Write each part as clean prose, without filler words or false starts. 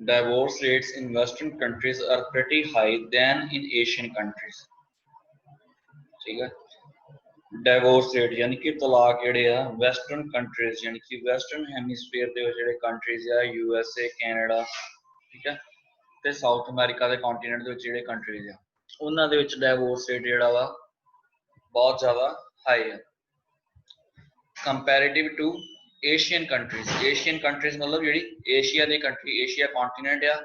divorce rates in Western countries are pretty high than in Asian countries. ठीक है, divorce rate यानी कि तलाक ਜਿਹੜੇ ਆ western countries यानी कि western hemisphere ਦੇ ਜਿਹੜੇ countries ਆ USA Canada ठीक है ਤੇ ਸਾਊਥ ਅਮਰੀਕਾ ਦੇ ਕੰਟੀਨੈਂਟ ਦੇ ਵਿੱਚ ਜਿਹੜੇ ਕੰਟਰੀਜ਼ ਆ ਉਹਨਾਂ ਦੇ ਵਿੱਚ divorce rate ਜਿਹੜਾ ਵਾ ਬਹੁਤ ਜ਼ਿਆਦਾ ਹਾਈ ਹੈ comparative to Asian countries मतलब ਜਿਹੜੀ ਏਸ਼ੀਆ ਦੀ ਕੰਟਰੀ ਏਸ਼ੀਆ ਕੰਟੀਨੈਂਟ ਆ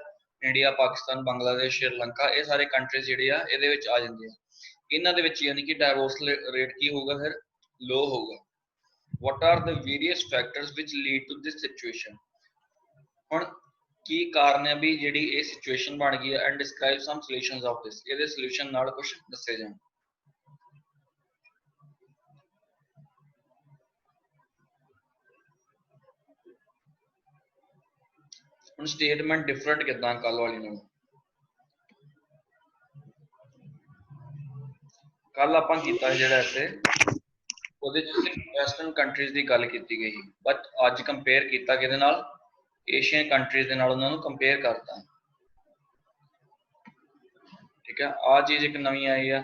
ਇੰਡੀਆ ਪਾਕਿਸਤਾਨ ਬੰਗਲਾਦੇਸ਼ ਸ਼੍ਰੀਲੰਕਾ ਇਹ ਸਾਰੇ ਕੰਟਰੀਜ਼ ਜਿਹੜੇ ਆ ਇਹਦੇ ਵਿੱਚ ਆ ਜਾਂਦੇ ਆ ਇਹਨਾਂ ਦੇ ਵਿੱਚ ਯਾਨੀ ਕਿ ਡਾਈਵੋਰਸ ਰੇਟ ਕੀ ਹੋਊਗਾ ਫਿਰ ਲੋ ਹੋਊਗਾ what are the various factors which lead to this situation ਹੁਣ ਕੀ ਕਾਰਨ ਹੈ ਵੀ ਜਿਹੜੀ ਇਹ ਸਿਚੁਏਸ਼ਨ ਬਣ ਗਈ ਹੈ and describe some solutions of this ਇਹਦੇ ਸੋਲੂਸ਼ਨ ਨਾਲ ਕੁਝ ਦੱਸੇ ਜਾਣ ਹੁਣ ਸਟੇਟਮੈਂਟ ਡਿਫਰੈਂਟ ਕਿਦਾਂ ਕੱਲ ਵਾਲੀ ਨਾਲ ਕੱਲ ਆਪਾਂ ਕੀਤਾ ਜਿਹੜਾ ਇੱਥੇ ਉਹਦੇ ਚ ਸਿਰਫ ਵੈਸਟਰਨ ਕੰਟਰੀਜ਼ ਦੀ ਗੱਲ ਕੀਤੀ ਗਈ ਬਟ ਅੱਜ ਕੰਪੇਅਰ ਕੀਤਾ ਕਿਹਦੇ ਨਾਲ ਏਸ਼ੀਅਨ ਕੰਟਰੀਜ਼ ਦੇ ਨਾਲ ਉਹਨਾਂ ਨੂੰ ਕੰਪੇਅਰ ਕਰਤਾ ਠੀਕ ਹੈ ਆ ਚੀਜ਼ ਇੱਕ ਨਵੀਂ ਆਈ ਆ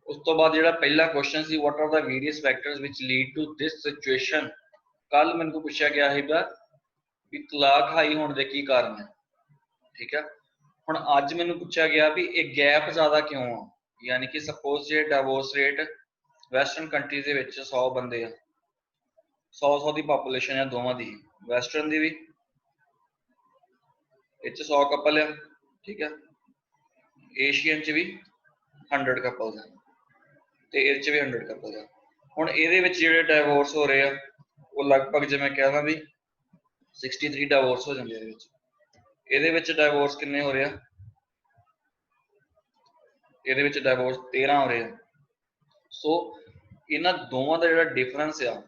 ਉਸ ਤੋਂ ਬਾਅਦ ਜਿਹੜਾ ਪਹਿਲਾ ਕੁਐਸਚਨ ਸੀ what are the various factors which lead to this situation ਕੱਲ ਮੈਨੂੰ ਪੁੱਛਿਆ ਗਿਆ ਸੀਗਾ ਵੀ ਤਲਾਕ ਹਾਈ ਹੋਣ ਦੇ ਕੀ ਕਾਰਨ ਹੈ ਠੀਕ ਹੈ ਹੁਣ ਅੱਜ ਮੈਨੂੰ ਪੁੱਛਿਆ ਗਿਆ ਵੀ ਇਹ ਗੈਪ ਜ਼ਿਆਦਾ ਕਿਉਂ ਆ ਯਾਨੀ ਕਿ ਸਪੋਜ਼ ਜੇ ਡਿਵੋਰਸ ਰੇਟ ਵੈਸਟਰਨ ਕੰਟਰੀਜ਼ ਦੇ ਵਿੱਚ 100 ਬੰਦੇ ਆ 100 ਦੀ ਪਾਪੂਲੇਸ਼ਨ ਹੈ ਦੋਵਾਂ ਦੀ ਵੈਸਟਰਨ ਦੀ ਵੀ ਇਹ 'ਚ 100 ਕਪਲ ਆ ਠੀਕ ਹੈ ਏਸ਼ੀਅਨ 'ਚ ਵੀ 100 ਕਪਲ ਆ ਤੇ ਇਹ 'ਚ ਵੀ 100 ਕਪਲ ਆ ਹੁਣ ਇਹਦੇ ਵਿੱਚ ਜਿਹੜੇ ਡਿਵੋਰਸ ਹੋ ਰਹੇ ਆ ਉਹ ਲਗਭਗ ਜਿਵੇਂ ਕਹਿਦਾ ਵੀ 63 ਡਿਵੋਰਸ ਹੋ ਜਾਂਦੇ ਇਹਦੇ ਵਿੱਚ ਡਿਵੋਰਸ ਕਿੰਨੇ ਹੋ ਰਹੇ ਆ ਇਹਦੇ ਵਿੱਚ ਡਿਵੋਰਸ 13 ਹੋ ਰਹੇ ਆ ਸੋ ਇਹਨਾਂ ਦੋਵਾਂ ਦਾ ਜਿਹੜਾ ਡਿਫਰੈਂਸ ਆ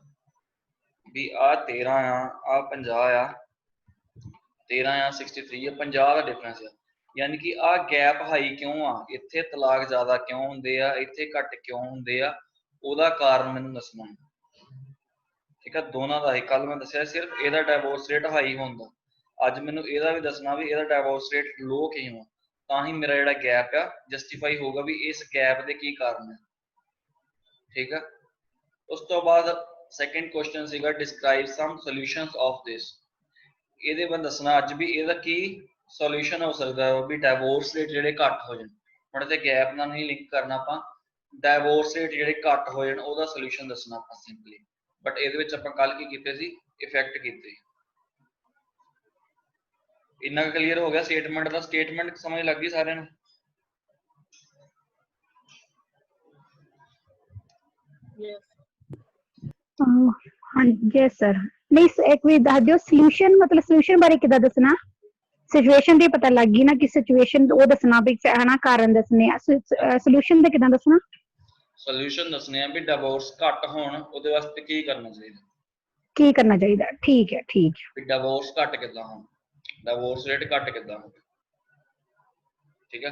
ਵੀ ਆ 13 ਆ 50 ਆ 13 ਆ 63 ਆ 50 ਦਾ ਡਿਫਰੈਂਸ ਆ ਯਾਨੀ ਕਿ ਆ ਗੈਪ ਹਾਈ ਕਿਉਂ ਆ ਇੱਥੇ ਤਲਾਕ ਜ਼ਿਆਦਾ ਕਿਉਂ ਹੁੰਦੇ ਆ ਇੱਥੇ ਘੱਟ ਕਿਉਂ ਹੁੰਦੇ ਆ ਉਹਦਾ ਕਾਰਨ ਮੈਨੂੰ ਦੱਸਣਾ ਠੀਕ ਆ ਦੋਨਾਂ ਦਾ ਹੀ ਕੱਲ ਮੈਂ ਦੱਸਿਆ ਸਿਰਫ ਇਹਦਾ ਡਿਵੋਰਸ ਰੇਟ ਹਾਈ ਹੁੰਦਾ ਅੱਜ ਮੈਨੂੰ ਇਹਦਾ ਵੀ ਦੱਸਣਾ ਵੀ ਇਹਦਾ ਡਿਵੋਰਸ ਰੇਟ ਲੋ ਕਿਉਂ ਆ ਤਾਂ ਹੀ ਮੇਰਾ ਜਿਹੜਾ ਗੈਪ ਆ ਜਸਟੀਫਾਈ ਹੋਊਗਾ ਵੀ ਇਸ ਗੈਪ ਦੇ ਕੀ ਕਾਰਨ ਹੈ ਠੀਕ ਆ ਉਸ ਤੋਂ ਬਾਅਦ ਸੈਕੰਡ ਕੁਐਸਚਨ ਸੀਗਾ describe some solutions of this ਇਹਦੇ ਬਾਰੇ ਦੱਸਣਾ ਅੱਜ ਵੀ ਇਹਦਾ ਕੀ ਸੋਲੂਸ਼ਨ ਹੋ ਸਕਦਾ ਹੈ ਵੀ ਡਿਵੋਰਸ ਰੇਟ ਜਿਹੜੇ ਘੱਟ ਹੋ ਜਾਣ ਹੁਣ ਤੇ ਗੈਪ ਨਾਲ ਨਹੀਂ ਲਿੰਕ ਕਰਨਾ ਆਪਾਂ ਡਿਵੋਰਸ ਰੇਟ ਜਿਹੜੇ ਘੱਟ ਹੋ ਜਾਣ ਉਹਦਾ ਸੋਲੂਸ਼ਨ ਦੱਸਣਾ ਆਪਾਂ ਸਿੰਪਲੀ ਬਟ ਇਹਦੇ ਵਿੱਚ ਆਪਾਂ ਕੱਲ ਕੀ ਕੀਤੇ ਸੀ ਇਫੈਕਟ ਕੀਤੇ ਇੰਨਾ ਕਲੀਅਰ ਹੋ ਗਿਆ ਸਟੇਟਮੈਂਟ ਦਾ ਸਟੇਟਮੈਂਟ ਸਮਝ ਲੱਗ ਗਈ ਸਾਰਿਆਂ ਨੂੰ हाँ यस सर नहीं एक भी दस दियो सॉल्यूशन मतलब सॉल्यूशन बारे किदा दसना सिचुएशन दी पता लग गई ना कि सिचुएशन वो दसना भी है ना कारण दसने सॉल्यूशन दे किदा दसना सॉल्यूशन दसने हैं भी डिवोर्स घट होण ओदे वास्ते की करना चाहिए ठीक है भी डिवोर्स घट किदां होण डिवोर्स रेट घट किदां होण ठीक है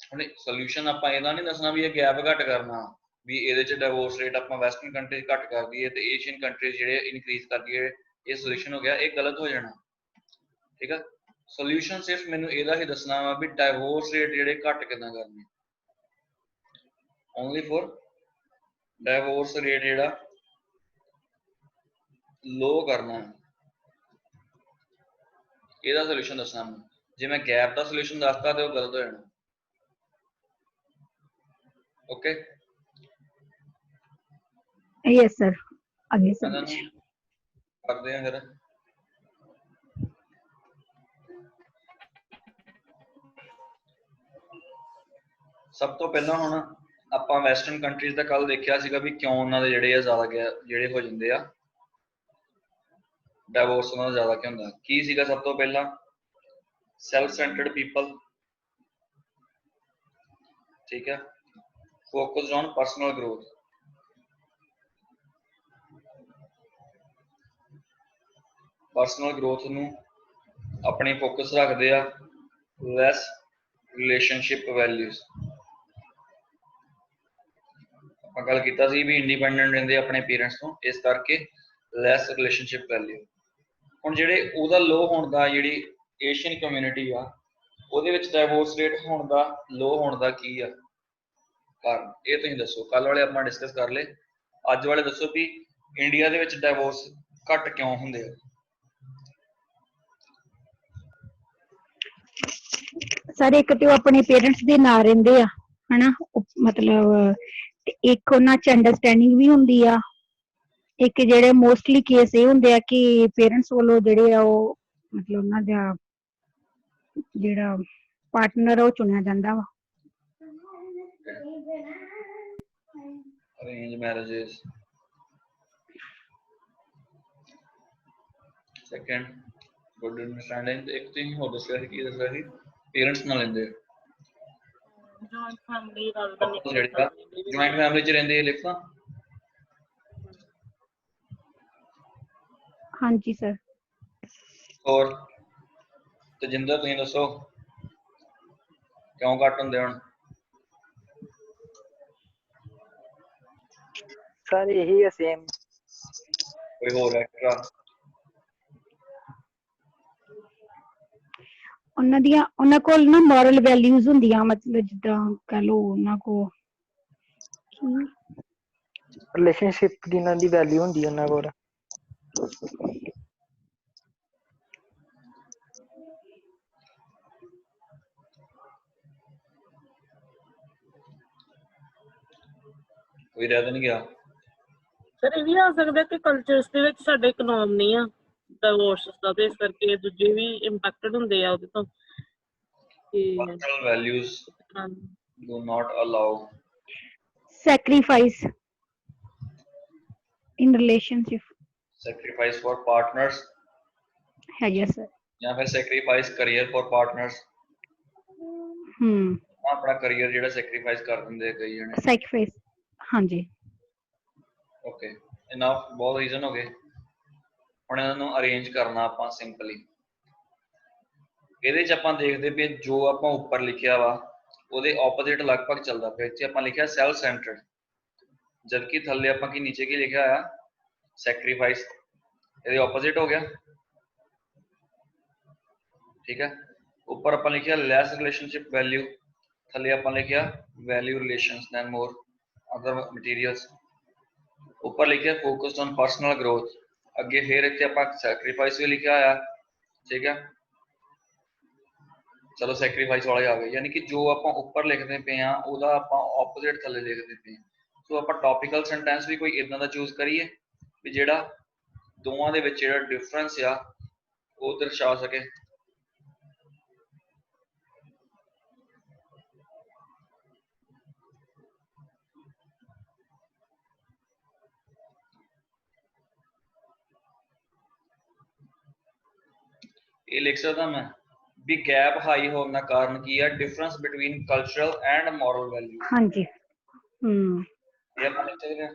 हुण सॉल्यूशन आपां इहदा नहीं दसना भी ये गैप घट करना भी ਇਹਦੇ ਚ ਡਿਵੋਰਸ ਰੇਟ ਆਪਾਂ ਵੈਸਟਰਨ ਕੰਟਰੀਜ਼ ਘੱਟ ਕਰ ਦਈਏ ਤੇ ਏਸ਼ੀਅਨ ਕੰਟਰੀਜ਼ ਜਿਹੜੇ ਇਨਕਰੀਜ਼ ਕਰ ਦਈਏ ਇਹ ਸੋਲੂਸ਼ਨ ਹੋ ਗਿਆ ਇਹ ਗਲਤ ਹੋ ਜਾਣਾ ਠੀਕ ਆ ਸੋਲੂਸ਼ਨ ਸਿਰਫ ਮੈਨੂੰ ਇਹਦਾ ਹੀ ਦੱਸਣਾ ਵਾ ਵੀ ਡਿਵੋਰਸ ਰੇਟ ਜਿਹੜੇ ਘੱਟ ਕਿਦਾਂ ਕਰਨੇ ਓਨਲੀ ਫॉर ਡਿਵੋਰਸ ਰੇਟ ਜਿਹੜਾ ਲੋ ਕਰਨਾ ਇਹਦਾ ਸੋਲੂਸ਼ਨ ਦੱਸਣਾ ਜੇ ਮੈਂ ਗੈਪ ਦਾ ਸੋਲੂਸ਼ਨ ਦੱਸਦਾ ਤੇ ਉਹ ਗਲਤ ਹੋ ਜਾਣਾ ਓਕੇ यस सर आगे सर करते हैं फिर सब तो पहला हुण ਆਪਾਂ ਵੈਸਟਰਨ ਕੰਟਰੀਜ਼ ਦਾ ਕੱਲ ਦੇਖਿਆ ਸੀਗਾ ਵੀ ਕਿਉਂ ਉਹਨਾਂ ਦੇ ਜਿਹੜੇ ਆ ਜ਼ਿਆਦਾ ਜਿਹੜੇ ਹੋ ਜਾਂਦੇ ਆ ਡਿਵੋਰਸ ਉਹਨਾਂ ਦਾ ਜ਼ਿਆਦਾ ਕਿਉਂ ਹੁੰਦਾ ਕੀ ਸੀਗਾ ਸਭ ਤੋਂ ਪਹਿਲਾਂ ਸੈਲਫ ਸੈਂਟਰਡ ਪੀਪਲ ਠੀਕ ਹੈ focused on personal growth personal growth ਨੂੰ ਆਪਣੇ ਫੋਕਸ ਰੱਖਦੇ ਆ ਲੈਸ ਰਿਲੇਸ਼ਨਸ਼ਿਪ ਵੈਲਿਊਜ਼ ਆਪਾਂ ਗੱਲ ਕੀਤਾ ਸੀ ਵੀ ਇੰਡੀਪੈਂਡੈਂਟ ਰਹਿੰਦੇ ਆਪਣੇ ਪੇਰੈਂਟਸ ਤੋਂ ਇਸ ਕਰਕੇ ਲੈਸ ਰਿਲੇਸ਼ਨਸ਼ਿਪ ਵੈਲਿਊ ਹੁਣ ਜਿਹੜੇ ਉਹਦਾ ਲੋ ਹੋਣ ਦਾ ਜਿਹੜੀ ਏਸ਼ੀਅਨ ਕਮਿਊਨਿਟੀ ਆ ਉਹਦੇ ਵਿੱਚ ਡਾਈਵੋਰਸ ਰੇਟ ਹੋਣ ਦਾ ਲੋ ਹੋਣ ਦਾ ਕੀ ਆ ਕਾਰਨ, ਇਹ ਤੁਸੀਂ ਦੱਸੋ। ਕੱਲ ਵਾਲੇ ਆਪਾਂ ਡਿਸਕਸ ਕਰ ਲਏ, ਅੱਜ ਵਾਲੇ ਦੱਸੋ ਵੀ ਇੰਡੀਆ ਦੇ ਵਿੱਚ ਡਾਈਵੋਰਸ ਘੱਟ ਕਿਉਂ ਹੁੰਦੇ ਆ। ਸਰ ਇੱਕ ਤੇ ਉਹ ਆਪਣੇ ਪੇਰੈਂਟਸ ਦੇ ਨਾਲ ਰਹਿੰਦੇ ਆ ਹਨਾ, ਮਤਲਬ ਇੱਕ ਉਹਨਾਂ ਚ ਅੰਡਰਸਟੈਂਡਿੰਗ ਵੀ ਹੁੰਦੀ ਆ। ਇੱਕ ਜਿਹੜੇ ਮੋਸਟਲੀ ਕੇਸ ਇਹ ਹੁੰਦੇ ਆ ਕਿ ਪੇਰੈਂਟਸ ਵੱਲੋਂ ਜਿਹੜੇ ਆ ਉਹ ਮਤਲਬ ਉਹਨਾਂ ਦਾ ਜਿਹੜਾ ਪਾਰਟਨਰ ਆ ਉਹ ਚੁਣਿਆ ਜਾਂਦਾ ਵਾ। Arrange marriages, second good understanding. ਇੱਕ ਤੁਸੀਂ ਹੋਰ ਦੱਸਿਆ ਸੀ, ਕੀ ਦੱਸਿਆ ਸੀ, ਪੇਰੈਂਟਸ ਨਾਲ ਲੈਂਦੇ ਜੁਆਇੰਟ ਫੈਮਿਲੀ ਜੁਆਇੰਟ ਫੈਮਿਲੀ ਚ ਰਹਿੰਦੇ ਲਿਖਾਂ। ਹਾਂਜੀ ਸਰ। ਹੋਰ ਤਜਿੰਦਰ ਤੁਸੀਂ ਦੱਸੋ ਕਿਉਂ ਘੱਟ ਹੁੰਦੇ ਹੁਣ। ਸਰ ਇਹੀ ਹੈ ਸੇਮ। ਕੋਈ ਹੋਰ ਐਕਸਟਰਾ ਉਹਨਾਂ ਕੋਲ ਨਾ ਮੋਰਲ ਵੈਲਿਊਜ਼ ਹੁੰਦੀਆਂ, ਮਤਲਬ ਜਿੱਦਾਂ ਕਹ ਲਓ ਉਹਨਾਂ ਕੋਲ ਰਿਲੇਸ਼ਨਸ਼ਿਪ ਦੀ ਉਹਨਾਂ ਦੀ ਵੈਲਿਊ ਹੁੰਦੀ ਹੈ ਉਹਨਾਂ ਕੋਲ। ਕੋਈ ਰਹਿ ਤਾਂ ਨਹੀਂ ਗਿਆ। ਸਰ ਇਹ ਵੀ ਆ ਸਕਦਾ ਕਿ ਕਲਚਰਸ ਦੇ ਵਿੱਚ ਸਾਡੇ ਇਕਨੋਮ ਨਹੀਂ ਆ ਡਿਵੋਰਸ ਦਾ, ਤੇ ਇਸ ਕਰਕੇ ਦੂਜੇ ਵੀ ਇੰਪੈਕਟਡ ਹੁੰਦੇ ਆ ਉਹਦੇ ਤੋਂ। Cultural values do not allow sacrifice in relationship sacrifice for partners है। yes sir। ਜਾਂ ਫਿਰ sacrifice career for partners। ਆਪਣਾ ਕਰੀਅਰ ਜਿਹੜਾ ਸੈਕਰੀਫਾਈਸ ਕਰ ਦਿੰਦੇ ਕਈ ਜਣੇ। sacrifice ਹਾਂਜੀ। ਓਕੇ ਇਨਫ, ਬਹੁਤ ਰੀਜ਼ਨ ਹੋ ਗਏ। ਹੁਣ ਇਹਨਾਂ ਨੂੰ ਅਰੇਂਜ ਕਰਨਾ ਆਪਾਂ ਸਿੰਪਲੀ। ਇਹਦੇ ਚ ਆਪਾਂ ਦੇਖਦੇ ਪਏ ਜੋ ਆਪਾਂ ਉੱਪਰ ਲਿਖਿਆ ਵਾ ਉਹਦੇ ਆਪੋਜ਼ਿਟ ਲਗਭਗ ਚੱਲਦਾ ਪਿਆ। ਇੱਥੇ ਆਪਾਂ ਲਿਖਿਆ ਸੈਲਫ ਸੈਂਟਰਡ, ਜਦਕਿ ਥੱਲੇ ਆਪਾਂ ਕੀ ਨੀਚੇ ਕੀ ਲਿਖਿਆ ਆ, ਸੈਕਰੀਫਾਈਸ। ਇਹਦੇ ਆਪੋਜ਼ਿਟ ਹੋ ਗਿਆ, ਠੀਕ ਹੈ। ਉੱਪਰ ਆਪਾਂ ਲਿਖਿਆ ਲੈਸ ਰਿਲੇਸ਼ਨਸ਼ਿਪ ਵੈਲਿਊ, ਥੱਲੇ ਆਪਾਂ ਲਿਖਿਆ ਵੈਲਿਊ ਰਿਲੇਸ਼ਨਸ ਦੈਨ ਮੋਰ ਅਦਰ ਮਟੀਰੀਅਲਸ। ਉੱਪਰ ਲਿਖਿਆ ਫੋਕਸਡ ਔਨ ਪਰਸਨਲ ਗਰੋਥ, ਅੱਗੇ ਫਿਰ ਇੱਥੇ ਆਪਾਂ ਸੈਕਰੀਫਾਈਸ ਵੀ ਲਿਖਿਆ ਆ, ਠੀਕ ਹੈ। ਚਲੋ ਸੈਕਰੀਫਾਈਸ ਵਾਲੇ ਆ ਗਏ, ਯਾਨੀ ਕਿ ਜੋ ਆਪਾਂ ਉੱਪਰ ਲਿਖਦੇ ਪਏ ਆ ਉਹਦਾ ਆਪਾਂ ਆਪੋਜ਼ਿਟ ਥੱਲੇ ਲਿਖਦੇ ਪਏ ਆ। ਸੋ ਆਪਾਂ ਟੌਪੀਕਲ ਸੈਂਟੈਂਸ ਵੀ ਕੋਈ ਇਦਾਂ ਦਾ ਚੂਜ਼ ਕਰੀਏ ਵੀ ਜਿਹੜਾ ਦੋਵਾਂ ਦੇ ਵਿੱਚ ਜਿਹੜਾ ਡਿਫਰੈਂਸ ਆ ਉਹ ਦਰਸਾ ਸਕੇ। ਇਹ ਲਿਖ ਸਕਦਾ ਮੈਂ ਵੀ ਗੈਪ ਹਾਈ ਹੋਣ ਦਾ ਕਾਰਨ ਕੀ ਹੈ, difference between cultural and moral value. ਹਾਂਜੀ। ਇਹ ਆਪਾਂ ਲਿਖ ਸਕਦੇ ਹਾਂ।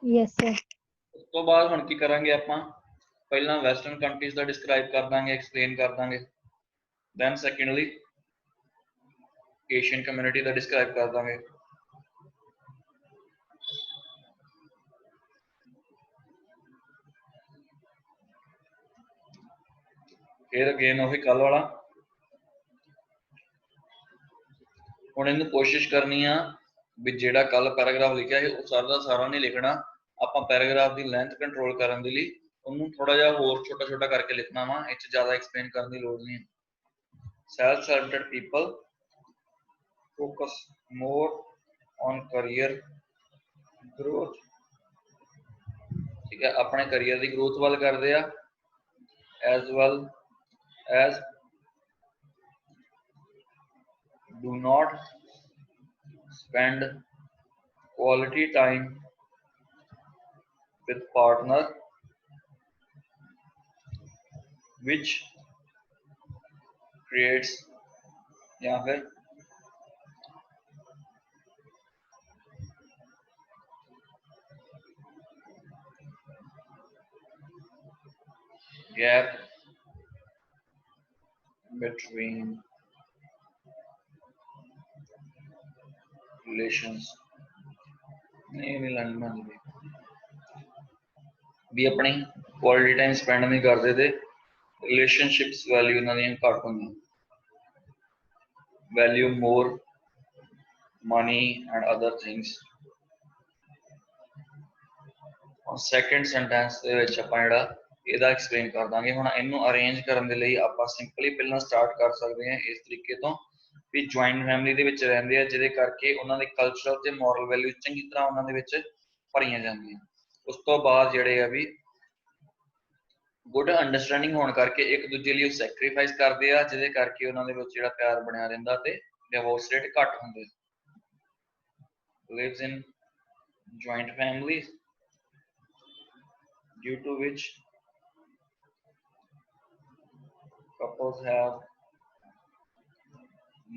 Yes sir. ਉਸ ਤੋਂ ਬਾਅਦ ਹੁਣ ਕੀ ਕਰਾਂਗੇ ਆਪਾਂ, ਪਹਿਲਾਂ ਵੈਸਟਰਨ ਕੰਟਰੀਜ਼ ਦਾ ਡਿਸਕ੍ਰਾਈਬ ਕਰ ਦਾਂਗੇ, ਐਕਸਪਲੇਨ ਕਰ ਦਾਂਗੇ। ਦੈਨ ਸੈਕੰਡਲੀ ਏਸ਼ੀਅਨ ਕਮਿਊਨਿਟੀ ਦਾ ਡਿਸਕ੍ਰਾਈਬ ਕਰ ਦਾਂਗੇ। ਫਿਰ ਅਗੇਨ ਉਹੀ ਕੱਲ ਵਾਲਾ। ਹੁਣ ਇਹਨੂੰ ਕੋਸ਼ਿਸ਼ ਕਰਨੀ ਆ ਵੀ ਜਿਹੜਾ ਕੱਲ ਪੈਰਾਗ੍ਰਾਫ ਲਿਖਿਆ ਸੀ ਉਹ ਸਾਰਾ ਦਾ ਸਾਰਾ ਨਹੀਂ ਲਿਖਣਾ। ਆਪਾਂ ਪੈਰਾਗ੍ਰਾਫ ਦੀ ਲੈਂਥ ਕੰਟਰੋਲ ਕਰਨ ਦੇ ਲਈ ਉਹਨੂੰ ਥੋੜਾ ਜਿਹਾ ਹੋਰ ਛੋਟਾ ਛੋਟਾ ਕਰਕੇ ਲਿਖਣਾ ਵਾ, ਇਹ 'ਚ ਜ਼ਿਆਦਾ ਐਕਸਪਲੇਨ ਕਰਨ ਦੀ ਲੋੜ ਨਹੀਂ। Self centred people focus more on career growth, ਠੀਕ ਹੈ। ਆਪਣੇ ਕਰੀਅਰ ਦੀ ਗਰੋਥ ਵੱਲ ਕਰਦੇ ਆ, as well as do not spend quality time with partner which creates या फिर gap between relations नहीं लड़ना भी अपनी क्वालिटी टाइम स्पेंड नहीं करते थे ਰਿਲੇਸ਼ਨਸ਼ਿਪਸ ਵੈਲਿਊ ਉਹਨਾਂ ਦੀਆਂ ਘੱਟ ਹੁੰਦੀਆਂ, value more money and other things. ਹੁਣ ਸੈਕਿੰਡ ਸੈਂਟੈਂਸ ਦੇ ਵਿੱਚ ਆਪਾਂ ਜਿਹੜਾ ਇਹਦਾ ਐਕਸਪਲੇਨ ਕਰ ਦਾਂਗੇ। ਹੁਣ ਇਹਨੂੰ ਅਰੇਂਜ ਕਰਨ ਦੇ ਲਈ ਆਪਾਂ ਸਿੰਪਲੀ ਪਹਿਲਾਂ ਸਟਾਰਟ ਕਰ ਸਕਦੇ ਹਾਂ ਇਸ ਤਰੀਕੇ ਤੋਂ ਵੀ ਜੁਆਇੰਟ ਫੈਮਿਲੀ ਦੇ ਵਿੱਚ ਰਹਿੰਦੇ ਆ, ਜਿਹਦੇ ਕਰਕੇ ਉਹਨਾਂ ਦੇ ਕਲਚਰਲ ਤੇ ਮੋਰਲ ਵੈਲਿਊ ਚੰਗੀ ਤਰ੍ਹਾਂ ਉਹਨਾਂ ਦੇ ਵਿੱਚ ਭਰੀਆਂ ਜਾਂਦੀਆਂ। ਉਸ ਤੋਂ ਬਾਅਦ ਜਿਹੜੇ ਆ ਵੀ ਗੁੱਡ ਅੰਡਰਸਟੈਂਡਿੰਗ ਹੋਣ ਕਰਕੇ ਇੱਕ ਦੂਜੇ ਲਈ ਉਹ ਸੈਕਰੀਫਾਈਸ ਕਰਦੇ ਆ, ਜਿਹਦੇ ਕਰਕੇ ਉਹਨਾਂ ਦੇ ਵਿੱਚ ਜਿਹੜਾ ਪਿਆਰ ਬਣਿਆ ਰਹਿੰਦਾ ਤੇ ਡਿਵੋਰਸ ਰੇਟ ਘੱਟ ਹੁੰਦੇ। lives in joint families due to which couples have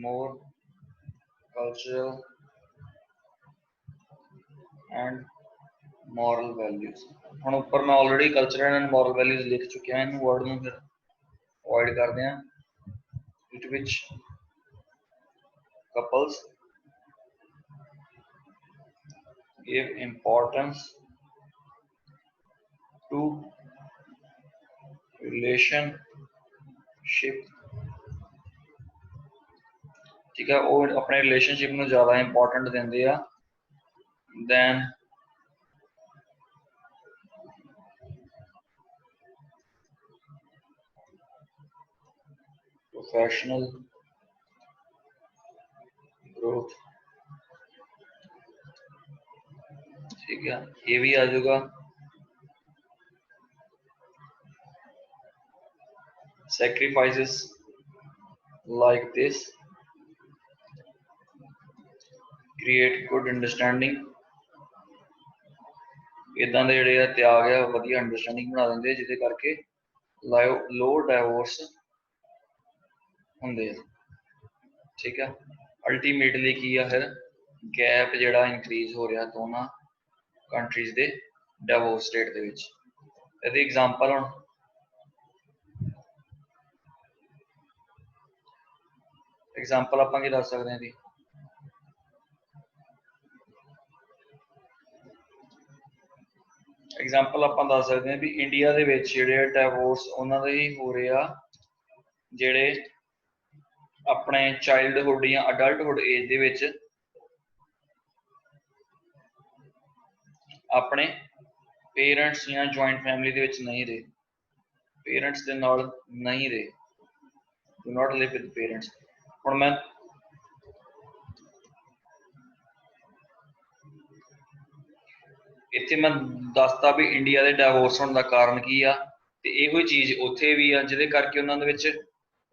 more cultural and moral values। ਹੁਣ ਉੱਪਰ ਮੈਂ already cultural and moral values ਲਿਖ ਚੁੱਕਿਆ, ਇਹਨੂੰ ਵਰਡ ਨੂੰ ਫਿਰ ਅਵੋਇਡ ਕਰਦੇ ਹਾਂ। due to which couples give importance to relationship, ਠੀਕ ਹੈ, ਉਹ ਆਪਣੇ ਰਿਲੇਸ਼ਨਸ਼ਿਪ ਨੂੰ ਜ਼ਿਆਦਾ ਇੰਪੋਰਟੈਂਟ ਦਿੰਦੇ ਆ then professional growth। ठीक है, ये भी आ जाएगा। sacrifices like this create good understanding। इदां दे ਜਿਹੜੇ ਆ ਤਿਆਗ ਆ ਵਧੀਆ ਅੰਡਰਸਟੈਂਡਿੰਗ ਬਣਾ ਦਿੰਦੇ, ਜਿਹਦੇ ਕਰਕੇ ਲੋ ਡਿਵੋਰਸ ਹੁੰਦੇ ਆ। ਠੀਕ ਹੈ, ਅਲਟੀਮੇਟਲੀ ਕੀ ਆ ਫਿਰ ਗੈਪ ਜਿਹੜਾ ਇਨਕਰੀਜ਼ ਹੋ ਰਿਹਾ ਦੋਨਾਂ ਕੰਟਰੀਜ਼ ਦੇ ਡਿਵੋਰਸ ਰੇਟ ਦੇ ਵਿੱਚ। ਇਹਦੀ ਐਗਜ਼ਾਮਪਲ ਹੁਣ ਐਗਜ਼ਾਮਪਲ ਆਪਾਂ ਕੀ ਦੱਸ ਸਕਦੇ ਹਾਂ ਜੀ। ਐਗਜ਼ਾਮਪਲ ਆਪਾਂ ਦੱਸ ਸਕਦੇ ਹਾਂ ਵੀ ਇੰਡੀਆ ਦੇ ਵਿੱਚ ਜਿਹੜੇ ਡਿਵੋਰਸ ਉਹਨਾਂ ਦੇ ਹੀ ਹੋ ਰਹੇ ਆ ਜਿਹੜੇ ਆਪਣੇ ਚਾਈਲਡਹੁੱਡ ਜਾਂ ਅਡਲਟਹੁੱਡ ਏਜ ਦੇ ਵਿੱਚ ਆਪਣੇ ਪੇਰੈਂਟਸ ਜਾਂ ਜੁਆਇੰਟ ਫੈਮਿਲੀ ਦੇ ਵਿੱਚ ਨਹੀਂ ਰਹੇ, ਪੇਰੈਂਟਸ ਦੇ ਨਾਲ ਨਹੀਂ ਰਹੇ, do not live with parents। ਹੁਣ ਮੈਂ ਇੱਥੇ ਮੈਂ ਦੱਸਦਾ ਵੀ ਇੰਡੀਆ ਦੇ ਡਿਵੋਰਸ ਹੋਣ ਦਾ ਕਾਰਨ ਕੀ ਆ, ਤੇ ਇਹੋ ਹੀ ਚੀਜ਼ ਉੱਥੇ ਵੀ ਆ, ਜਿਹਦੇ ਕਰਕੇ ਉਹਨਾਂ ਦੇ ਵਿੱਚ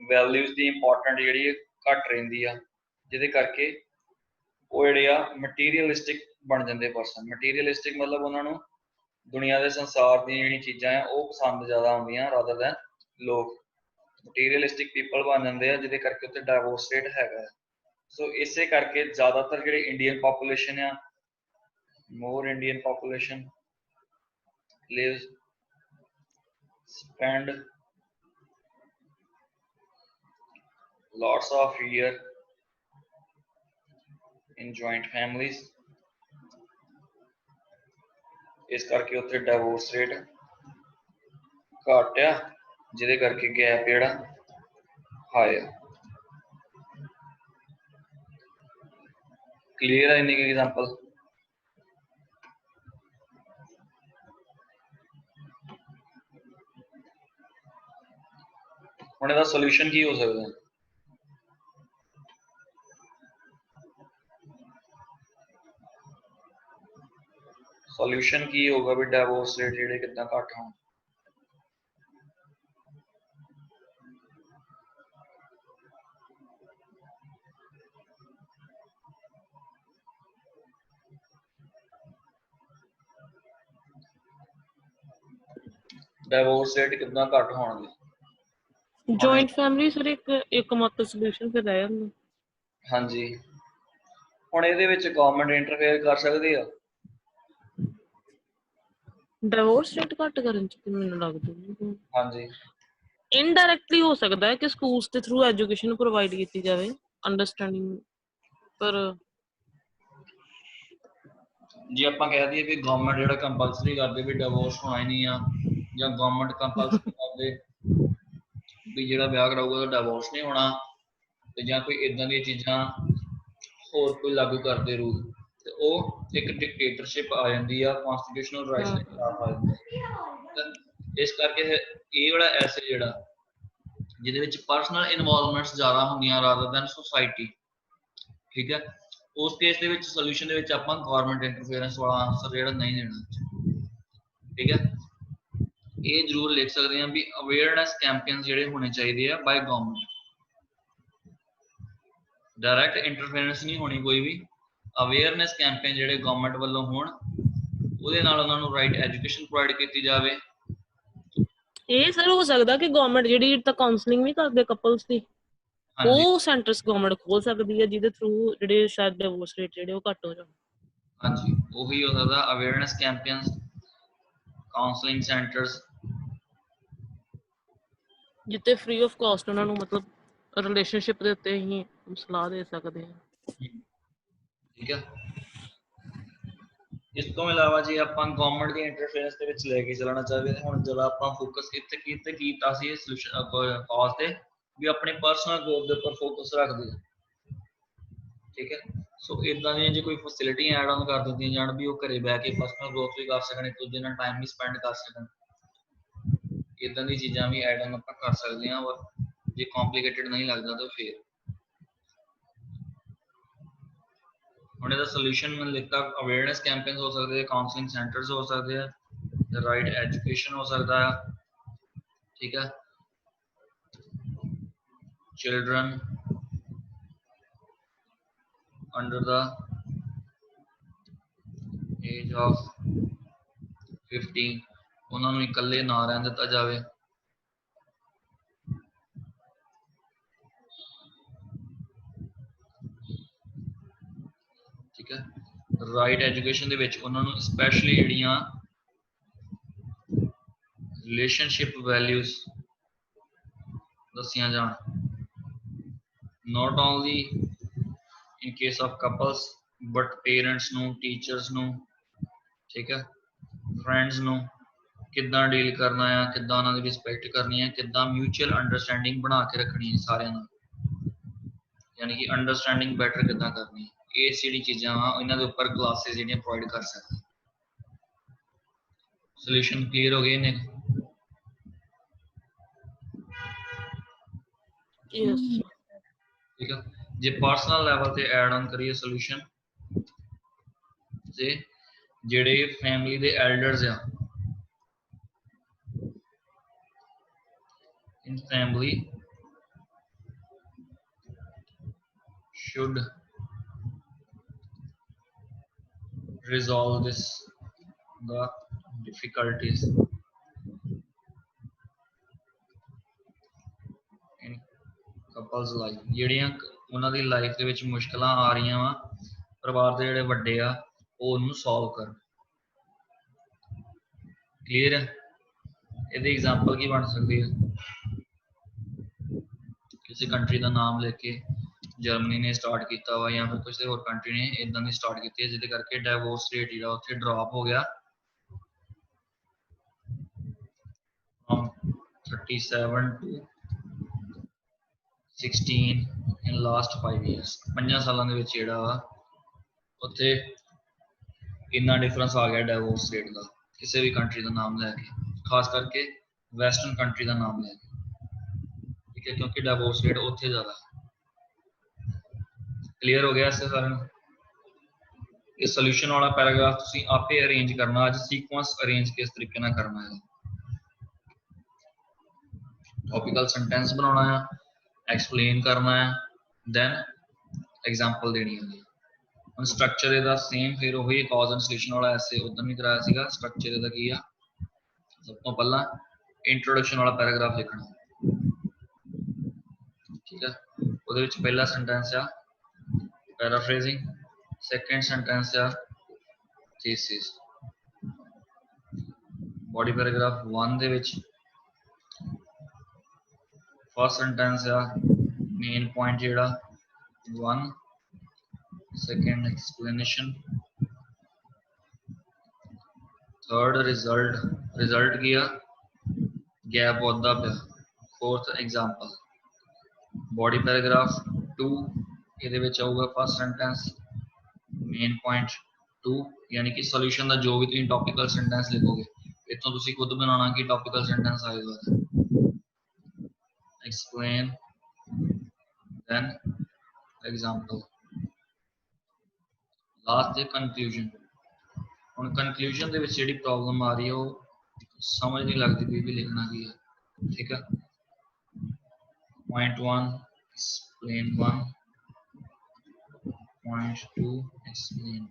ਵੈਲਿਊਜ਼ ਦੀ ਇੰਪੋਰਟੈਂਟ ਜਿਹੜੀ ਘੱਟ ਰਹਿੰਦੀ ਆ, ਜਿਹਦੇ ਕਰਕੇ ਉਹ ਜਿਹੜੇ ਆ ਮਟੀਰੀਅਲਿਸਟਿਕ ਬਣ ਜਾਂਦੇ ਪਰਸਨ। ਮਟੀਰੀਅਲਿਸਟਿਕ ਮਤਲਬ ਉਹਨਾਂ ਨੂੰ ਦੁਨੀਆ ਦੇ ਸੰਸਾਰ ਦੀਆਂ ਜਿਹੜੀਆਂ ਚੀਜ਼ਾਂ ਆ ਉਹ ਪਸੰਦ ਜ਼ਿਆਦਾ ਆਉਂਦੀਆਂ ਰਾਦਰ ਦੈਨ ਲੋਕ। ਮਟੀਰੀਅਲਿਸਟਿਕ ਪੀਪਲ ਬਣ ਜਾਂਦੇ ਆ, ਜਿਹਦੇ ਕਰਕੇ ਉੱਥੇ ਡਿਵੋਰਸ ਰੇਟ ਹੈਗਾ। ਸੋ ਇਸੇ ਕਰਕੇ ਜ਼ਿਆਦਾਤਰ ਜਿਹੜੇ ਇੰਡੀਅਨ ਪਾਪੂਲੇਸ਼ਨ ਆ, more Indian population lives spend lots of year in joint families। ਇਸ ਕਰਕੇ ਉੱਥੇ ਡਿਵੋਰਸ ਰੇਟ ਘੱਟ ਆ, ਜਿਹਦੇ ਕਰਕੇ ਗੈਪ ਜਿਹੜਾ ਹਾਈ ਆ। ਕਲੀਅਰ ਹੈ ਇੰਨੀ ਐਗਜ਼ਾਮਪਲ? ਹੁਣ ਇਹਦਾ ਸੋਲੂਸ਼ਨ ਕੀ ਹੋ ਸਕਦਾ ਹੈ? ਸੋਲੂਸ਼ਨ ਕੀ ਹੋਗਾ ਵੀ ਡਿਵੋਰਸ ਰੇਟ ਜਿਹੜੇ ਕਿੱਦਾਂ ਘੱਟ ਹੋਣ? ਡਿਵੋਰਸ ਰੇਟ ਕਿੱਦਾਂ ਘੱਟ ਹੋਣਗੇ? ਜੁਆਇੰਟ ਫੈਮਿਲੀ ਸਰ ਇੱਕ ਮਤ ਸੋਲੂਸ਼ਨ ਫਿਰ ਰਹਿ ਜਾਂਦਾ। ਹਾਂਜੀ, ਹੁਣ ਇਹਦੇ ਵਿੱਚ ਗਵਰਨਮੈਂਟ ਇੰਟਰਫੇਅਰ ਕਰ ਸਕਦੀ ਆ ਡਿਵੋਰਸ ਰੇਟ ਘੱਟ ਕਰਨ ਚ ਮੈਨੂੰ ਲੱਗਦਾ। ਹਾਂਜੀ, ਇਨਡਾਇਰੈਕਟਲੀ ਹੋ ਸਕਦਾ ਹੈ ਕਿ ਸਕੂਲਸ ਦੇ ਥਰੂ ਐਜੂਕੇਸ਼ਨ ਪ੍ਰੋਵਾਈਡ ਕੀਤੀ ਜਾਵੇ ਅੰਡਰਸਟੈਂਡਿੰਗ, ਪਰ ਜੇ ਆਪਾਂ ਕਹਿ ਦਈਏ ਵੀ ਗਵਰਨਮੈਂਟ ਜਿਹੜਾ ਕੰਪਲਸਰੀ ਕਰਦੇ ਵੀ ਡਿਵੋਰਸ ਹੋਣਾ ਹੀ ਨਹੀਂ ਆ, ਜਾਂ ਗਵਰਨਮੈਂਟ ਕੰਪਲਸਰੀ ਕਰਦੇ ਵੀ ਜਿਹੜਾ ਵਿਆਹ ਕਰਾਊਗਾ ਉਹਦਾ ਡਿਵੋਰਸ ਨਹੀਂ ਹੋਣਾ ਤੇ ਜਾਂ ਕੋਈ ਇਦਾਂ ਦੀਆਂ ਚੀਜ਼ਾਂ ਹੋਰ ਕੋਈ ਲਾਗੂ ਕਰਦੇ ਰੂਲ ਤੇ ਉਹ ਇੱਕ ਡਿਕਟੇਟਰਸ਼ਿਪ ਆ ਜਾਂਦੀ ਆ, ਕਨਸਟੀਟਿਊਸ਼ਨਲ ਰਾਈਟਸ ਦੇ ਖਿਲਾਫ ਆ ਜਾਂਦਾ। ਇਸ ਕਰਕੇ ਇਹ ਵਾਲਾ ਐਸੇ ਜਿਹੜਾ ਜਿਹਦੇ ਵਿੱਚ ਪਰਸਨਲ ਇਨਵੋਲਵਮੈਂਟਸ ਜ਼ਿਆਦਾ ਹੁੰਦੀਆਂ ਰਾਦਰ ਦੈਨ ਸੋਸਾਇਟੀ, ਠੀਕ ਹੈ, ਉਸ ਕੇਸ ਦੇ ਵਿੱਚ ਸੋਲੂਸ਼ਨ ਦੇ ਵਿੱਚ ਆਪਾਂ ਗਵਰਨਮੈਂਟ ਇੰਟਰਫੇਰੈਂਸ ਵਾਲਾ ਆਨਸਰ ਜਿਹੜਾ ਨਹੀਂ ਦੇਣਾ, ਠੀਕ ਹੈ। ਇਹ ਜ਼ਰੂਰ ਲਿਖ ਸਕਦੇ ਹਾਂ ਵੀ ਅਵੇਅਰਨੈਸ ਕੈਂਪੇਨ ਜਿਹੜੇ ਹੋਣੇ ਚਾਹੀਦੇ ਆ ਬਾਈ ਗਵਰਨਮੈਂਟ, ਡਾਇਰੈਕਟ ਇੰਟਰਫੇਰੈਂਸ ਨਹੀਂ ਹੋਣੀ ਕੋਈ ਵੀ, ਅਵੇਅਰਨੈਸ ਕੈਂਪੇਨ ਜਿਹੜੇ ਗਵਰਨਮੈਂਟ ਵੱਲੋਂ ਹੋਣ, ਉਹਦੇ ਨਾਲ ਉਹਨਾਂ ਨੂੰ ਰਾਈਟ ਐਜੂਕੇਸ਼ਨ ਪ੍ਰੋਵਾਈਡ ਕੀਤੀ ਜਾਵੇ। ਇਹ ਸਰ ਹੋ ਸਕਦਾ ਕਿ ਗਵਰਨਮੈਂਟ ਜਿਹੜੀ ਤਾਂ ਕਾਉਂਸਲਿੰਗ ਵੀ ਕਰਦੇ ਕਪਲਸ ਦੀ, ਉਹ ਸੈਂਟਰਸ ਗਵਰਨਮੈਂਟ ਖੋਲ ਸਕਦੀ ਹੈ ਜਿਹਦੇ ਥਰੂ ਜਿਹੜੇ ਸ਼ਾਇਦ ਡਿਵੋਰਸ ਰੇਟ ਜਿਹੜੇ ਉਹ ਘੱਟ ਹੋ ਜਾਣ। ਹਾਂਜੀ, ਉਹੀ ਹੋ ਸਕਦਾ ਅਵੇਅਰਨੈਸ ਕੈਂਪੇਨਸ, ਕਾਉਂਸਲਿੰਗ ਸੈਂਟਰਸ, ਜਿੱਤੇ ਫ੍ਰੀ ਆਫ ਕਾਸਟ ਉਹਨਾਂ ਨੂੰ ਮਤਲਬ ਰਿਲੇਸ਼ਨਸ਼ਿਪ ਦੇ ਉੱਤੇ ਹੀ ਸਲਾਹ ਦੇ ਸਕਦੇ ਹਾਂ। ਠੀਕ ਹੈ। ਇਸ ਤੋਂ ਇਲਾਵਾ ਜੇ ਆਪਾਂ ਗਵਰਨਮੈਂਟ ਦੀ ਇੰਟਰਫੇਰੈਂਸ ਦੇ ਵਿੱਚ ਲੈ ਕੇ ਚੱਲਣਾ ਚਾਹੀਏ, ਹੁਣ ਜਦੋਂ ਆਪਾਂ ਫੋਕਸ ਇੱਥੇ ਕੀਤਾ ਸੀ ਸੋਲੂਸ਼ਨ ਕਾਜ਼ ਤੇ ਵੀ ਆਪਣੇ ਪਰਸਨਲ ਗਰੋਥ ਦੇ ਉੱਪਰ ਫੋਕਸ ਰੱਖਦੇ ਆ, ਠੀਕ ਹੈ। ਸੋ ਇਦਾਂ ਦੀਆਂ ਜੇ ਕੋਈ ਫੈਸਿਲਿਟੀ ਐਡ ਆਨ ਕਰ ਦਿੱਤੀਆਂ ਜਾਣ ਵੀ ਉਹ ਘਰੇ ਬਹਿ ਕੇ ਪਰਸਨਲ ਗਰੋਥ ਵੀ ਕਰ ਸਕਣ, ਇੱਕ ਦੂਜੇ ਨਾਲ ਟਾਈਮ ਵੀ ਸਪੈਂਡ ਕਰ ਸਕਣ, ਇਦਾਂ ਦੀ ਚੀਜ਼ਾਂ ਵੀ ਐਡ ਆਨ ਆਪਾਂ ਕਰ ਸਕਦੇ ਹਾਂ। ਔਰ ਜੇ ਕੰਪਲਿਕੇਟਡ ਨਹੀਂ ਲੱਗਦਾ ਤਾਂ ਫਿਰ ਹੁਣ ਇਹਦਾ ਸੋਲੂਸ਼ਨ ਮੈਂ ਲਿਖਤਾ ਅਵੇਅਰਨੈਸ ਕੈਂਪੇਨਸ ਹੋ ਸਕਦੇ, ਕਾਉਂਸਲਿੰਗ ਸੈਂਟਰਸ ਹੋ ਸਕਦੇ ਆ, ਰਾਈਟ ਐਜੂਕੇਸ਼ਨ ਹੋ ਸਕਦਾ ਹੈ, ਠੀਕ ਹੈ। Children under the age of 15 ਉਹਨਾਂ ਨੂੰ ਇਕੱਲੇ ਨਾ ਰਹਿਣ ਦਿੱਤਾ ਜਾਵੇ, ਠੀਕ ਹੈ। ਰਾਈਟ ਐਜੂਕੇਸ਼ਨ ਦੇ ਵਿੱਚ ਉਹਨਾਂ ਨੂੰ ਸਪੈਸ਼ਲੀ ਜਿਹੜੀਆਂ ਰਿਲੇਸ਼ਨਸ਼ਿਪ ਵੈਲਿਊਜ਼ ਦੱਸੀਆਂ ਜਾਣ, not only in case of couples but parents ਨੂੰ, ਟੀਚਰਸ ਨੂੰ, ਠੀਕ ਹੈ, ਫਰੈਂਡਸ ਨੂੰ ਕਿੱਦਾਂ ਡੀਲ ਕਰਨਾ ਆ, ਕਿੱਦਾਂ ਉਹਨਾਂ ਦੀ ਰਿਸਪੈਕਟ ਕਰਨੀ ਹੈ, ਕਿੱਦਾਂ ਮਿਊਚੁਅਲ ਅੰਡਰਸਟੈਂਡਿੰਗ ਬਣਾ ਕੇ ਰੱਖਣੀ ਹੈ ਸਾਰਿਆਂ ਨਾਲ, ਯਾਨੀ ਕਿ ਅੰਡਰਸਟੈਂਡਿੰਗ ਬੈਟਰ ਕਿੱਦਾਂ ਕਰਨੀ ਹੈ। ਇਹ ਜਿਹੜੀ ਚੀਜ਼ਾਂ ਵਾ ਇਹਨਾਂ ਦੇ ਉੱਪਰ ਕਲਾਸਿਸ ਜਿਹੜੀਆਂ ਪ੍ਰੋਵਾਈਡ ਕਰ ਸਕਦੇ। ਸੋਲੂਸ਼ਨ ਕਲੀਅਰ ਹੋ ਗਏ ਨੇ? ਠੀਕ ਹੈ। ਜੇ ਪਰਸਨਲ ਲੈਵਲ ਤੇ ਐਡ ਆਨ ਕਰੀਏ ਸੋਲੂਸ਼ਨ ਤੇ ਜਿਹੜੇ ਫੈਮਿਲੀ ਦੇ ਐਲਡਰਸ ਆ, in family should resolve the difficulties in couples life, ਜਿਹੜੀਆਂ ਉਹਨਾਂ ਦੀ ਲਾਈਫ ਦੇ ਵਿੱਚ ਮੁਸ਼ਕਲਾਂ ਆ ਰਹੀਆਂ ਵਾ, ਪਰਿਵਾਰ ਦੇ ਜਿਹੜੇ ਵੱਡੇ ਆ ਉਹ ਉਹਨੂੰ ਸੋਲਵ ਕਰਨ। ਕਲੀਅਰ ਹੈ? ਇਹਦੀ ਐਗਜ਼ਾਮਪਲ ਕੀ ਬਣ ਸਕਦੀ ਹੈ? ਕਿਸੇ ਕੰਟਰੀ ਦਾ ਨਾਮ ਲੈ ਕੇ ਜਰਮਨੀ ਨੇ ਸਟਾਰਟ ਕੀਤਾ ਵਾ ਜਾਂ ਫਿਰ ਕਿਸੇ ਹੋਰ ਕੰਟਰੀ ਨੇ ਇਦਾਂ ਦੀ ਸਟਾਰਟ ਕੀਤੀ ਹੈ ਜਿਹਦੇ ਕਰਕੇ ਡਿਵੋਰਸ ਰੇਟ ਜਿਹੜਾ ਉੱਥੇ ਡ੍ਰੌਪ ਹੋ ਗਿਆ from 37 to 16 in last 5 years। 5 ਸਾਲਾਂ ਦੇ ਵਿੱਚ ਜਿਹੜਾ ਵਾ ਉੱਥੇ ਇੰਨਾ ਡਿਫਰੈਂਸ ਆ ਗਿਆ ਡਿਵੋਰਸ ਰੇਟ ਦਾ, ਕਿਸੇ ਵੀ ਕੰਟਰੀ ਦਾ ਨਾਮ ਲੈ ਕੇ, ਖਾਸ ਕਰਕੇ ਵੈਸਟਰਨ ਕੰਟਰੀ ਦਾ ਨਾਮ ਲੈ ਕੇ, ਠੀਕ ਹੈ, ਕਿਉਂਕਿ ਡਿਵੋਰਸ ਰੇਟ ਉੱਥੇ ਜ਼ਿਆਦਾ ਹੈ। ਕਲੀਅਰ ਹੋ ਗਿਆ ਇਸੇ ਸਾਰਿਆਂ ਨੂੰ? ਇਹ ਸੋਲੂਸ਼ਨ ਵਾਲਾ ਪੈਰਾਗ੍ਰਾਫ ਤੁਸੀਂ ਆਪੇ ਅਰੇਂਜ ਕਰਨਾ, ਅੱਜ ਸੀਕੁਐਂਸ ਅਰੇਂਜ ਕਿਸ ਤਰੀਕੇ ਨਾਲ ਕਰਨਾ ਹੈ। ਟੌਪਿਕਲ ਸੈਂਟੈਂਸ ਬਣਾਉਣਾ ਹੈ, ਐਕਸਪਲੇਨ ਕਰਨਾ ਹੈ, ਦੈਨ ਐਗਜ਼ਾਮਪਲ ਦੇਣੀ ਹੈ। ਹੁਣ ਸਟਰਕਚਰ ਇਹਦਾ ਸੇਮ ਫਿਰ ਉਹੀ ਕਾਜ਼ ਐਂਡ ਸੋਲੂਸ਼ਨ ਵਾਲਾ ਐਸੇ ਉਦੋਂ ਵੀ ਕਰਾਇਆ ਸੀਗਾ। ਸਟਰਕਚਰ ਇਹਦਾ ਕੀ ਆ? ਸਭ ਤੋਂ ਪਹਿਲਾਂ ਇੰਟਰੋਡਕਸ਼ਨ ਵਾਲਾ ਪੈਰਾਗ੍ਰਾਫ ਲਿਖਣਾ, ਠੀਕ ਹੈ। ਉਹਦੇ ਵਿੱਚ ਪਹਿਲਾ ਸੈਂਟੈਂਸ ਆ ਪੈਰਾਫਰੇਜ਼ਿੰਗ, ਸੈਕੰਡ ਸੈਂਟੈਂਸ ਆ ਥੀਸਿਸ। ਬੋਡੀ ਪੈਰਾਗ੍ਰਾਫ 1 ਦੇ ਵਿੱਚ ਫਸਟ ਸੈਂਟੈਂਸ ਆ ਮੇਨ ਪੁਆਇੰਟ ਜਿਹੜਾ 1, second explanation, third result. Result ਕੀ ਆ? ਗੈਪ ਵੱਧਦਾ ਪਿਆ, फोर्थ एग्जांपल बॉडी पैराग्राफ 2 ਇਹਦੇ ਵਿੱਚ ਆਊਗਾ फर्स्ट सेंटेंस मेन पॉइंट 2 यानी कि सॉल्यूशन ਦਾ जो भी ਤੁਸੀਂ टॉपिकल सेंटेंस लिखोगे इतों ਤੁਸੀਂ खुद बनाना कि टॉपिकल सेंटेंस आएगा एक्सप्लेन देन एग्जांपल लास्ट है कंक्लूजन ਹੁਣ कंक्लूजन ਦੇ ਵਿੱਚ ਜਿਹੜੀ प्रॉब्लम आ रही है वो समझ नहीं लगती भी लिखना की है ठीक है point 1 explain 1 point 2 explain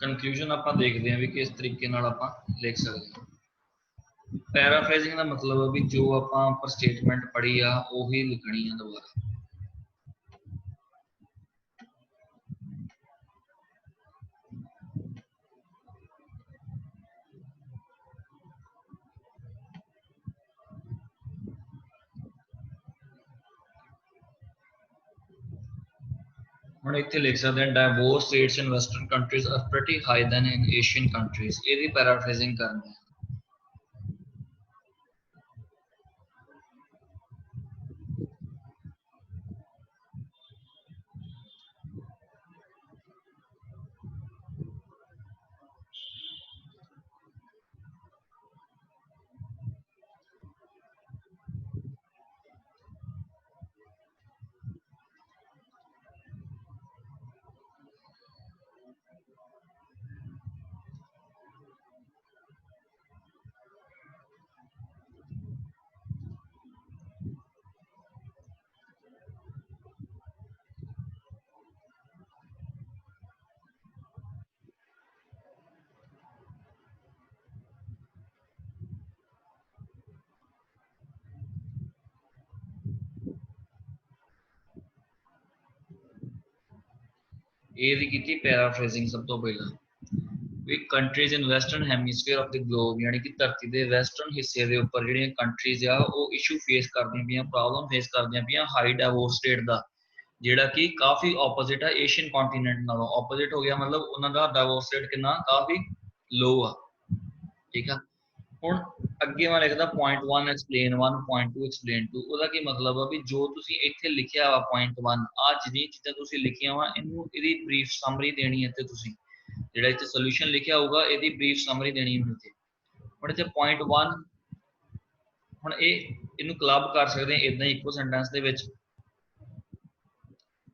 conclusion ਆਪਾਂ ਦੇਖਦੇ ਹਾਂ ਵੀ ਕਿਸ ਤਰੀਕੇ ਨਾਲ ਆਪਾਂ ਲਿਖ ਸਕਦੇ ਹਾਂ ਪੈਰਾਫ੍ਰੇਜ਼ਿੰਗ ਦਾ ਮਤਲਬ ਹੈ ਵੀ ਜੋ ਆਪਾਂ ਪਰ ਸਟੇਟਮੈਂਟ ਪੜ੍ਹੀ ਆ ਉਹੀ ਲਿਖਣੀ ਆ ਦੁਬਾਰਾ ਹੁਣ ਇੱਥੇ ਲਿਖ ਸਕਦੇ ਹਾਂ divorce rates in western countries are pretty high than in Asian countries ਇਹਦੀ ਪੈਰਾਫ੍ਰੇਜ਼ਿੰਗ ਕਰਨੀ ਹੈ ਇਹਦੀ ਕੀਤੀ ਪੈਰਾਫ੍ਰੇਜ਼ਿੰਗ ਸਭ ਤੋਂ ਪਹਿਲਾਂ ਵੀ countries in western hemisphere of the globe ਯਾਨੀ ਕਿ ਧਰਤੀ ਦੇ ਵੈਸਟਰਨ ਹਿੱਸੇ ਦੇ ਉੱਪਰ ਜਿਹੜੀਆਂ ਕੰਟਰੀਜ਼ ਆ ਉਹ ਇਸ਼ੂ ਫੇਸ ਕਰਦੀਆਂ ਪਈਆਂ ਪ੍ਰੋਬਲਮ ਫੇਸ ਕਰਦੀਆਂ ਪਈਆਂ ਹਾਈ ਡਾਈਵੋਰਸ ਰੇਟ ਦਾ ਜਿਹੜਾ ਕਿ ਕਾਫੀ ਆਪੋਜ਼ਿਟ ਆ ਏਸ਼ੀਅਨ ਕੰਟੀਨੈਂਟ ਨਾਲੋਂ ਆਪੋਜ਼ਿਟ ਹੋ ਗਿਆ ਮਤਲਬ ਉਹਨਾਂ ਦਾ ਡਾਈਵੋਰਸ ਰੇਟ ਕਿੰਨਾ ਕਾਫੀ ਲੋ ਆ ਠੀਕ ਆ ਹੁਣ ਅੱਗੇ ਮੈਂ ਲਿਖਦਾ point 1 explain 1 point 2 explain 2 ਉਹਦਾ ਕੀ ਮਤਲਬ ਆ ਵੀ ਜੋ ਤੁਸੀਂ ਇੱਥੇ ਲਿਖਿਆ ਵਾ point 1 ਆ ਜਿਹੜੀਆਂ ਚੀਜ਼ਾਂ ਤੁਸੀਂ ਲਿਖੀਆਂ ਵਾ ਇਹਨੂੰ ਇਹਦੀ ਬਰੀਫ ਸਮਰੀ ਦੇਣੀ ਹੈ ਤੇ ਤੁਸੀਂ ਜਿਹੜਾ ਇੱਥੇ ਸੋਲੂਸ਼ਨ ਲਿਖਿਆ ਹੋਊਗਾ ਇਹਦੀ ਬਰੀਫ ਸਮਰੀ ਦੇਣੀ ਹੈ ਇੱਥੇ ਹੁਣ ਇੱਥੇ point 1 ਹੁਣ ਇਹਨੂੰ ਕਲੱਬ ਕਰ ਸਕਦੇ ਆ ਇਦਾਂ ਇੱਕੋ ਸੈਂਟੈਂਸ ਦੇ ਵਿੱਚ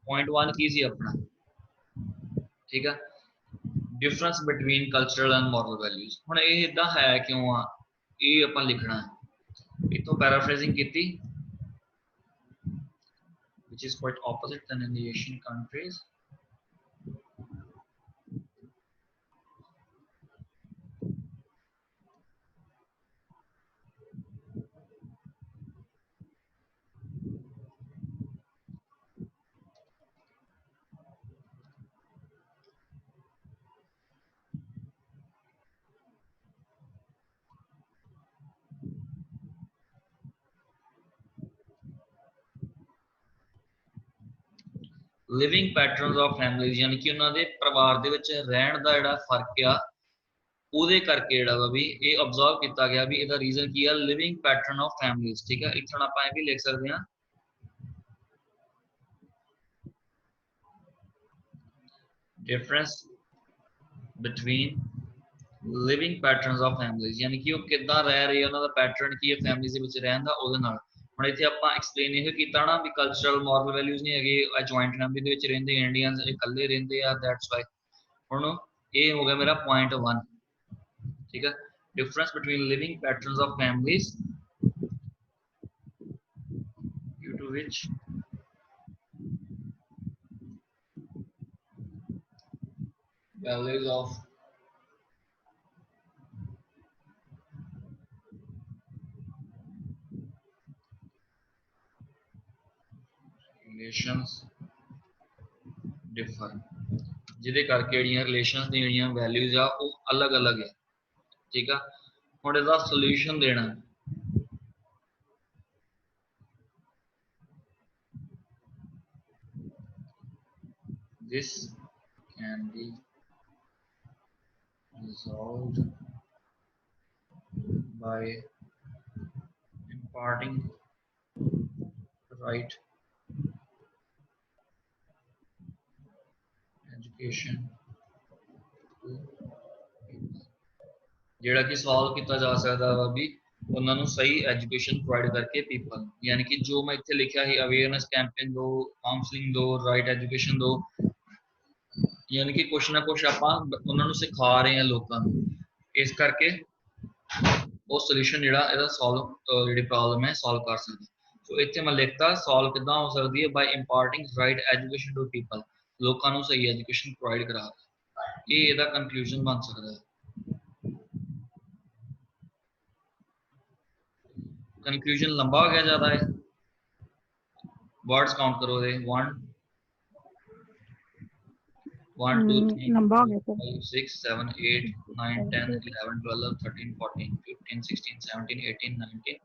point 1 ਕੀ ਸੀ ਆਪਣਾ ਠੀਕ ਆ difference between cultural and moral values हुण ये इदां है क्यों आ ये आपां लिखना है इतों पैराफ्रेजिंग कीती which is quite opposite than in the Asian countries living patterns of families यानी कि उन्होंने परिवार दे विच रहन दा जिहड़ा फर्क आ ਉਹਦੇ ਕਰਕੇ ਜਿਹੜਾ ਵਾ ਵੀ ਇਹ ਆਬਜ਼ਰਵ ਕੀਤਾ ਗਿਆ ਵੀ ਇਹਦਾ ਰੀਜ਼ਨ ਕੀ ਆ ਲਿਵਿੰਗ ਪੈਟਰਨ ਆਫ ਫੈਮਿਲੀਜ਼ ਠੀਕ ਆ ਇੱਥੇ ਆਪਾਂ ਇਹ ਵੀ ਲਿਖ ਸਕਦੇ ਹਾਂ difference between living patterns of families यानी कि ਉਹ ਕਿੱਦਾਂ ਰਹਿ ਰਹੇ ਉਹਨਾਂ ਦਾ ਪੈਟਰਨ ਕੀ ਹੈ ਫੈਮਿਲੀਜ਼ ਦੇ ਵਿੱਚ ਰਹਿਣ ਦਾ ਉਹਦੇ ਨਾਲ ਹੁਣ ਇੱਥੇ ਆਪਾਂ ਐਕਸਪਲੇਨ ਇਹ ਕੀਤਾ ਨਾ ਵੀ ਕਲਚਰਲ ਮੋਰਲ ਵੈਲਿਊਜ਼ ਨਹੀਂ ਹੈਗੇ ਜੁਆਇੰਟ ਫੈਮਿਲੀ ਦੇ ਵਿੱਚ ਰਹਿੰਦੇ ਇੰਡੀਅਨਸ ਇਕੱਲੇ ਰਹਿੰਦੇ ਆ ਦੈਟਸ ਵਾਈ ਹੁਣ ਇਹ ਹੋ ਗਿਆ ਮੇਰਾ ਪੁਆਇੰਟ 1 ठीक है difference between living patterns of families due to which values of relations differ ਜਿਹਦੇ ਕਰਕੇ ਜਿਹੜੀਆਂ ਰਿਲੇਸ਼ਨਸ ਦੀਆਂ ਜਿਹੜੀਆਂ ਵੈਲਿਊਜ਼ ਆ ਉਹ ਅਲੱਗ-ਅਲੱਗ ਹੈ ठीक है ਹੁਣ ਇਹਦਾ ਸੋਲੂਸ਼ਨ ਦੇਣਾ this can be resolved by imparting right education to ਜਿਹੜਾ ਕਿ ਸੋਲਵ ਕੀਤਾ ਜਾ ਸਕਦਾ ਵਾ ਵੀ ਉਹਨਾਂ ਨੂੰ ਸਹੀ ਐਜੂਕੇਸ਼ਨ ਪ੍ਰੋਵਾਈਡ ਕਰਕੇ ਪੀਪਲ ਯਾਨੀ ਕਿ ਜੋ ਮੈਂ ਇੱਥੇ ਲਿਖਿਆ ਸੀ ਅਵੇਅਰਨੈਸ ਕੈਂਪੇਨ ਦੋ ਕਾਉਂਸਲਿੰਗ ਦੋ ਰਾਈਟ ਐਜੂਕੇਸ਼ਨ ਦੋ ਯਾਨੀ ਕਿ ਕੁਛ ਨਾ ਕੁਛ ਆਪਾਂ ਉਹਨਾਂ ਨੂੰ ਸਿਖਾ ਰਹੇ ਹਾਂ ਲੋਕਾਂ ਨੂੰ ਇਸ ਕਰਕੇ ਉਹ ਸੋਲੂਸ਼ਨ ਜਿਹੜਾ ਇਹਦਾ ਸੋਲਵ ਜਿਹੜੀ ਪ੍ਰੋਬਲਮ ਹੈ ਸੋਲਵ ਕਰ ਸਕਦਾ ਸੋ ਇੱਥੇ ਮੈਂ ਲਿਖਤਾ ਸੋਲਵ ਕਿੱਦਾਂ ਹੋ ਸਕਦੀ ਹੈ ਬਾਈ ਇੰਪਾਰਟਿੰਗ ਰਾਈਟ ਐਜੂਕੇਸ਼ਨ ਟੂ ਪੀਪਲ ਲੋਕਾਂ ਨੂੰ ਸਹੀ ਐਜੂਕੇਸ਼ਨ ਪ੍ਰੋਵਾਈਡ ਕਰਾ ਇਹ ਇਹਦਾ ਕੰਕਲੂਜਨ ਬਣ ਸਕਦਾ ਹੈ कंक्लूजन लंबा हो गया ज्यादा है वर्ड्स काउंट करो दे 1 1 2 3 लंबा हो गया सर 5 6 7 8 9 10 11 12 13 14 15 16 17 18 19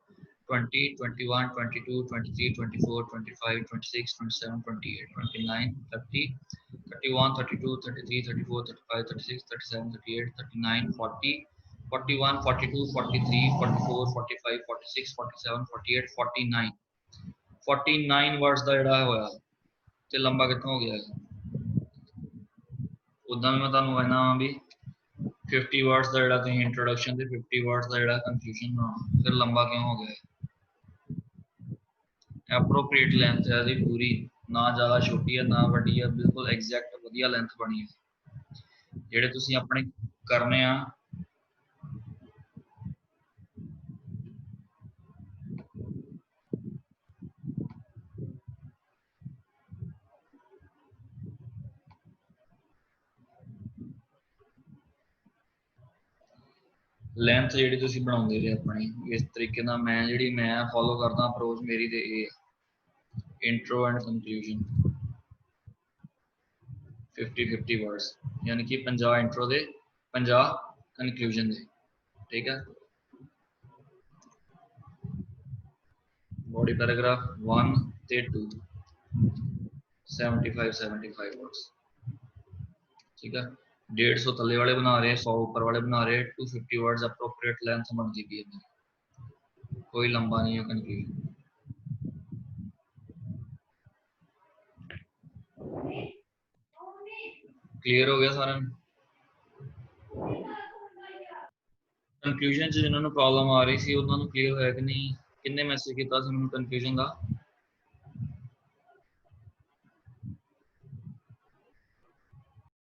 20 21 22 23 24 25 26 27 28 29 30 31 32 33 34 35 36 37 38 39 40 41 42 43 44 45 46 47 48 49 49 वर्ड्स ਦਾ ਜਿਹੜਾ ਹੋਇਆ ਤੇ ਲੰਬਾ ਕਿੱਥੋਂ ਹੋ ਗਿਆ ਉਦਾਂ ਮੈਂ ਤੁਹਾਨੂੰ ਕਹਿਣਾ ਵੀ 50 वर्ड्स ਦਾ ਜਿਹੜਾ ਤੁਸੀਂ ਇੰਟਰੋਡਕਸ਼ਨ ਤੇ 50 वर्ड्स ਦਾ ਜਿਹੜਾ ਕੰਕਲੂਜਨ ਬਣਾਉਣਾ ਫਿਰ ਲੰਬਾ ਕਿਉਂ ਹੋ ਗਿਆ ਐਪਰੋਪ੍ਰੀਏਟ ਲੈਂਥ ਹੈ ਇਹਦੀ ਪੂਰੀ ਨਾ ਜ਼ਿਆਦਾ ਛੋਟੀ ਹੈ ਨਾ ਵੱਡੀ ਹੈ ਬਿਲਕੁਲ ਐਗਜ਼ੈਕਟ ਵਧੀਆ ਲੈਂਥ ਬਣੀ ਹੈ ਜਿਹੜੇ ਤੁਸੀਂ ਆਪਣੇ ਕਰਨੇ ਆ ਲੈਂਥ ਜਿਹੜੀ ਤੁਸੀਂ ਬਣਾਉਂਦੇ ਰਹੇ ਆਪਣੀ ਇਸ ਤਰੀਕੇ ਨਾਲ ਮੈਂ ਜਿਹੜੀ ਮੈਂ ਫੋਲੋ ਕਰਦਾ ਅਪਰੋਚ ਮੇਰੀ ਤੇ ਇਹ ਇੰਟਰੋ ਐਂਡ ਕੰਕਲੂਜਨ 50 वर्ड्स यानी कि 50 इंट्रो दे 50 कंक्लूजन दे ठीक है बॉडी पैराग्राफ 1 ते 2 75 वर्ड्स ठीक है 150 थले वाले बना रहे 100 ऊपर वाले बना रहे 250 वर्ड्स अप्रोप्रिएट लेंथ बनती भी है कोई लंबा नहीं है कंक्लूजन क्लियर हो गया सारा कंक्लूजन च जिन्होंने प्रॉब्लम आ रही सी उन्होंने क्लियर होया कि नहीं किन्ने मैसेज किया सी उन्होंने कंक्लूजन का